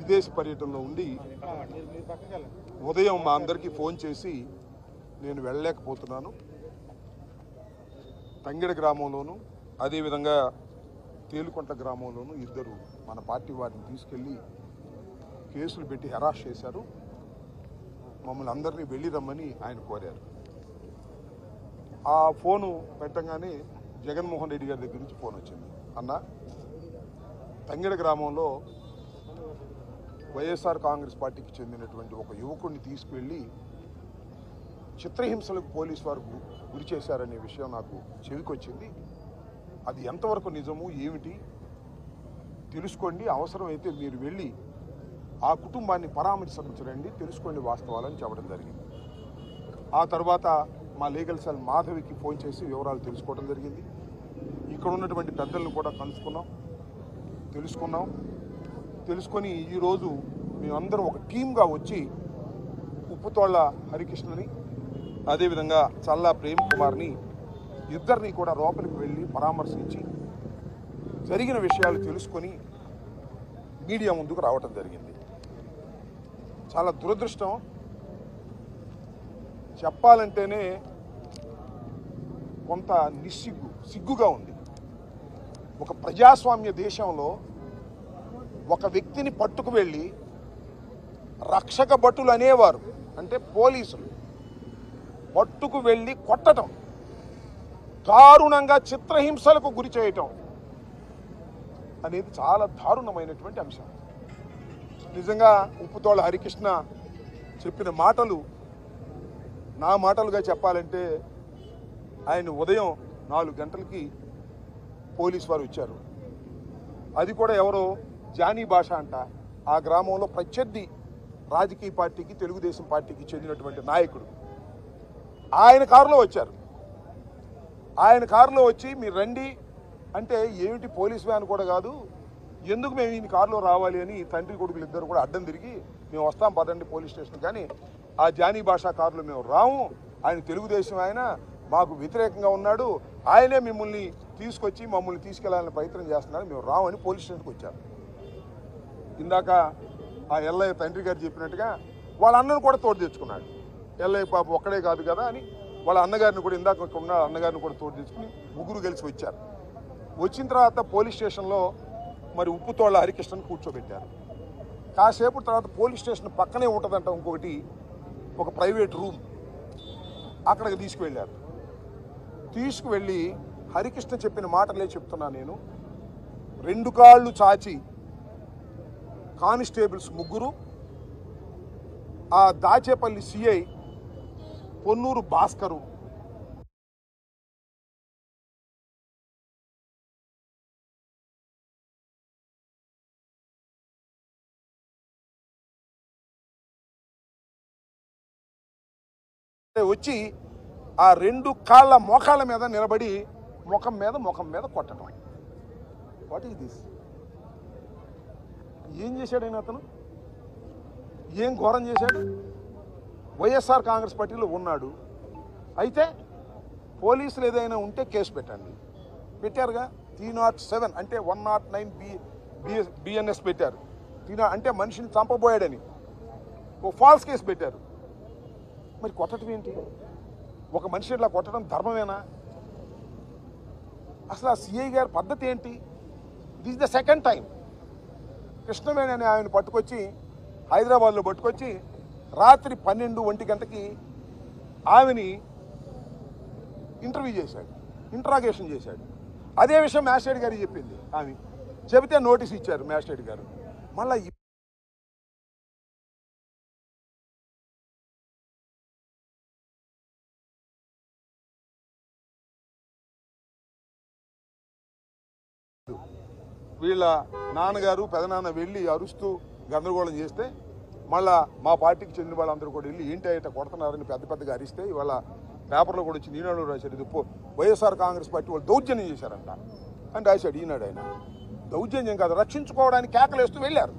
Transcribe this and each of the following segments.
విదేశ పర్యటనలో ఉండి ఉదయం మా అందరికీ ఫోన్ చేసి నేను వెళ్ళలేకపోతున్నాను, తంగెడ గ్రామంలోను అదేవిధంగా తేలుకొంట గ్రామంలోను ఇద్దరు మన పార్టీ వారిని తీసుకెళ్ళి కేసులు పెట్టి హెరాస్ చేశారు, మమ్మల్ని అందరినీ వెళ్ళి రమ్మని ఆయన కోరారు. ఆ ఫోను పెట్టగానే జగన్మోహన్ రెడ్డి గారి దగ్గర నుంచి ఫోన్ వచ్చింది. అన్న, తంగెడ గ్రామంలో వైఎస్ఆర్ కాంగ్రెస్ పార్టీకి చెందినటువంటి ఒక యువకుడిని తీసుకువెళ్ళి చిత్రహింసలకు పోలీసు వారు గురి చేశారనే విషయం నాకు చెవికొచ్చింది. అది ఎంతవరకు నిజము ఏమిటి తెలుసుకోండి, అవసరమైతే మీరు వెళ్ళి ఆ కుటుంబాన్ని పరామర్శించరండి, తెలుసుకోండి వాస్తవాలని చెప్పడం జరిగింది. ఆ తర్వాత మా లీగల్ సెల్ మాధవికి ఫోన్ చేసి వివరాలు తెలుసుకోవడం జరిగింది. ఇక్కడ ఉన్నటువంటి పెద్దలను కూడా తెలుసుకొని ఈరోజు మేమందరం ఒక టీమ్గా వచ్చి ఉప్పుతోళ్ల హరికృష్ణని అదేవిధంగా చల్లా ప్రేమ్ కుమార్ని ఇద్దరిని కూడా లోపలికి వెళ్ళి పరామర్శించి జరిగిన విషయాలు తెలుసుకొని మీడియా ముందుకు రావటం జరిగింది. చాలా దురదృష్టం, చెప్పాలంటేనే కొంత సిగ్గుగా ఉంది. ఒక ప్రజాస్వామ్య దేశంలో ఒక వ్యక్తిని పట్టుకు వెళ్ళి రక్షక భటులు అనేవారు, అంటే పోలీసులు పట్టుకు వెళ్ళి కొట్టడం, దారుణంగా చిత్రహింసలకు గురి చేయటం అనేది చాలా దారుణమైనటువంటి అంశం. నిజంగా ఉప్పుతోళ్ల హరికృష్ణ చెప్పిన మాటలు నా మాటలుగా చెప్పాలంటే, ఆయన ఉదయం 4 గంటలకి పోలీసు వారు వచ్చారు. అది కూడా ఎవరో జానీ భాష అంట, ఆ గ్రామంలో ప్రత్యర్థి రాజకీయ పార్టీకి తెలుగుదేశం పార్టీకి చెందినటువంటి నాయకుడు. ఆయన కారులో వచ్చారు. ఆయన కారులో వచ్చి మీరు రండి అంటే, ఏమిటి పోలీస్ వ్యాన్ కూడా కాదు, ఎందుకు మేము ఈయన కారులో రావాలి అని తండ్రి కొడుకులు ఇద్దరు కూడా అడ్డం తిరిగి మేము వస్తాం పదండి పోలీస్ స్టేషన్, కానీ ఆ జానీ భాషా కారులో మేము రాము, ఆయన తెలుగుదేశం ఆయన మాకు వ్యతిరేకంగా ఉన్నాడు, ఆయనే మిమ్మల్ని తీసుకొచ్చి మమ్మల్ని తీసుకెళ్లాలని ప్రయత్నం చేస్తున్నారు, మేము రామని పోలీస్ స్టేషన్కి వచ్చారు. ఇందాక ఆ ఎల్లయ్య తండ్రి గారు చెప్పినట్టుగా వాళ్ళ అన్నను కూడా తోడు తెచ్చుకున్నాడు. ఎల్లయ్య పాప ఒక్కడే కాదు కదా అని వాళ్ళ అన్నగారిని కూడా, ఇందాక ఉన్న అన్నగారిని కూడా తోడు తెచ్చుకుని ముగ్గురు కలిసి వచ్చారు. వచ్చిన తర్వాత పోలీస్ స్టేషన్లో మరి ఉప్పుతోళ్ల హరికృష్ణను కూర్చోబెట్టారు. కాసేపు తర్వాత పోలీస్ స్టేషన్ పక్కనే ఉంటుందంట ఇంకొకటి, ఒక ప్రైవేట్ రూమ్, అక్కడికి తీసుకువెళ్ళారు. తీసుకువెళ్ళి హరికృష్ణ చెప్పిన మాటలే చెప్తున్నా నేను. 2 కాళ్ళు చాచి కానిస్టేబుల్స్ ముగ్గురు, ఆ దాచేపల్లి సిఐ పొన్నూరు భాస్కరు, వచ్చి ఆ 2 కాళ్ళ మోకాళ్ళ మీద నిలబడి ముఖం మీద కొట్టడం. What is this? ఏం చేశాడు ఆయన? అతను ఏం ఘోరం చేశాడు? వైఎస్ఆర్ కాంగ్రెస్ పార్టీలో ఉన్నాడు, అయితే పోలీసులు ఏదైనా ఉంటే కేసు పెట్టండి, పెట్టారుగా. 307 అంటే 109 BNS పెట్టారు. అంటే మనిషిని చంపబోయాడని ఓ ఫాల్స్ కేసు పెట్టారు. మరి కొట్టడం ఏంటి? ఒక మనిషి ఇట్లా కొట్టడం ధర్మమేనా? అసలు ఆ సిఐ గారి పద్ధతి ఏంటి? This the second time Krishnaveni అని ఆయన పట్టుకొచ్చి హైదరాబాద్లో పట్టుకొచ్చి రాత్రి 12-1 గంటకి ఆమెని ఇంట్రాగేషన్ చేశాడు. అదే విషయం మ్యాజిస్ట్రేట్ గారికి చెప్పింది. ఆమె చెబితే నోటీస్ ఇచ్చారు మ్యాజిస్ట్రేట్ గారు. మళ్ళీ వీళ్ళ నాన్నగారు పెదనాన్న వెళ్ళి అరుస్తూ గందరగోళం చేస్తే, మళ్ళా మా పార్టీకి చెందిన వాళ్ళందరూ కూడా వెళ్ళి ఏంటి అయితే కొడుతున్నారని పెద్దగా అరిస్తే, ఇవాళ పేపర్లో కూడా వచ్చి ఈనాడు రాశాడు, ఇది వైఎస్ఆర్ కాంగ్రెస్ పార్టీ వాళ్ళు దౌర్జన్యం చేశారంట అని రాశాడు ఈనాడు. ఆయన దౌర్జన్యం కాదు, రక్షించుకోవడానికి కేకలేస్తూ వెళ్ళారు.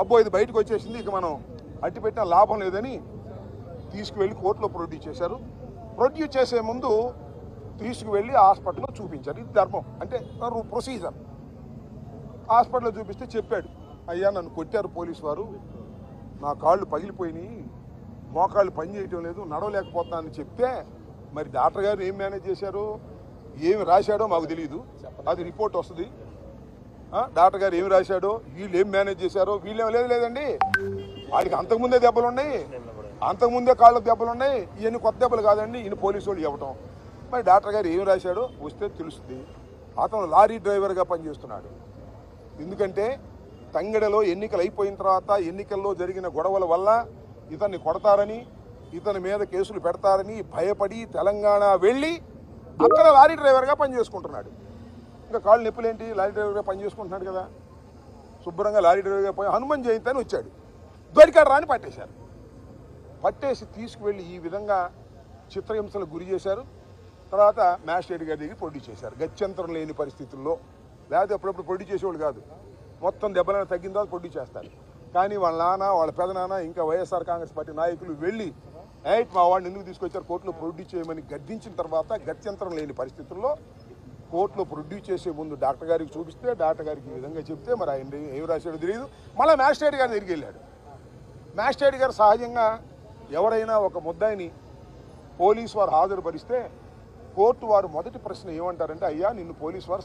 అబ్బో ఇది బయటకు వచ్చేసింది, ఇక మనం అట్టి పెట్టిన లాభం లేదని తీసుకువెళ్ళి కోర్టులో ప్రొడ్యూస్ చేశారు. ప్రొడ్యూస్ చేసే ముందు తీసుకువెళ్ళి హాస్పిటల్లో చూపించారు. ఇది ధర్మం, అంటే ప్రొసీజర్. హాస్పిటల్లో చూపిస్తే చెప్పాడు, అయ్యా నన్ను కొట్టారు పోలీసు వారు, నా కాళ్ళు పగిలిపోయినాయి, మోకాళ్ళు పని చేయటం లేదు, నడవలేకపోతున్నానని చెప్తే మరి డాక్టర్ గారు ఏం మేనేజ్ చేశారు, ఏమి రాశాడో మాకు తెలియదు, అది రిపోర్ట్ వస్తుంది. డాక్టర్ గారు ఏమి రాశాడో, వీళ్ళు ఏం మేనేజ్ చేశారో, వీళ్ళేం లేదండి, వాడికి అంతకుముందే దెబ్బలు ఉన్నాయి, అంతకుముందే కాళ్ళకు దెబ్బలు ఉన్నాయి, ఇవన్నీ కొత్త దెబ్బలు కాదండి, ఈయన పోలీసు వాళ్ళు ఇవ్వటం. మరి డాక్టర్ గారు ఏమి రాశాడో వస్తే తెలుస్తుంది. అతను లారీ డ్రైవర్గా పనిచేస్తున్నాడు. ఎందుకంటే తంగెడలో ఎన్నికలు అయిపోయిన తర్వాత ఎన్నికల్లో జరిగిన గొడవల వల్ల ఇతన్ని కొడతారని, ఇతని మీద కేసులు పెడతారని భయపడి తెలంగాణ వెళ్ళి అక్కడ లారీ డ్రైవర్గా పనిచేసుకుంటున్నాడు. ఇంకా కాళ్ళు నొప్పులేంటి, లారీ డ్రైవర్గా పనిచేసుకుంటున్నాడు కదా, శుభ్రంగా లారీ డ్రైవర్గా పోయి హనుమాన్ జయంతి అని వచ్చాడు, దొరికాడు రాని పట్టేశారు. పట్టేసి తీసుకువెళ్ళి ఈ విధంగా చిత్రహింసలకు గురి చేశారు. తర్వాత మ్యాజిస్ట్రేట్ గారి దగ్గర ప్రొడ్యూస్ చేశారు, గత్యంతరం లేని పరిస్థితుల్లో. లేకపోతే అప్పుడప్పుడు ప్రొడ్యూస్ చేసేవాళ్ళు కాదు, మొత్తం దెబ్బలను తగ్గిన తర్వాత ప్రొడ్యూస్ చేస్తారు. కానీ వాళ్ళ నాన్న, వాళ్ళ పెదనాన్న, ఇంకా వైఎస్ఆర్ కాంగ్రెస్ పార్టీ నాయకులు వెళ్ళి మా వాడిని ఎందుకు తీసుకొచ్చారు, కోర్టులో ప్రొడ్యూస్ చేయమని గద్దించిన తర్వాత గత్యంతరం లేని పరిస్థితుల్లో కోర్టులో ప్రొడ్యూస్ చేసే ముందు డాక్టర్ గారికి చూపిస్తే, డాక్టర్ గారికి ఈ విధంగా చెప్తే మరి ఆయన ఏం రాశాడో తెలియదు. మళ్ళీ మ్యాజిస్ట్రేట్ గారి దగ్గరికి వెళ్ళాడు. మ్యాజిస్ట్రేట్ గారు సహజంగా ఎవరైనా ఒక ముద్దాయిని పోలీసు వారు హాజరుపరిస్తే కోర్టు వారు మొదటి ప్రశ్న ఏమంటారంటే, అయ్యా నిన్ను పోలీసు వారు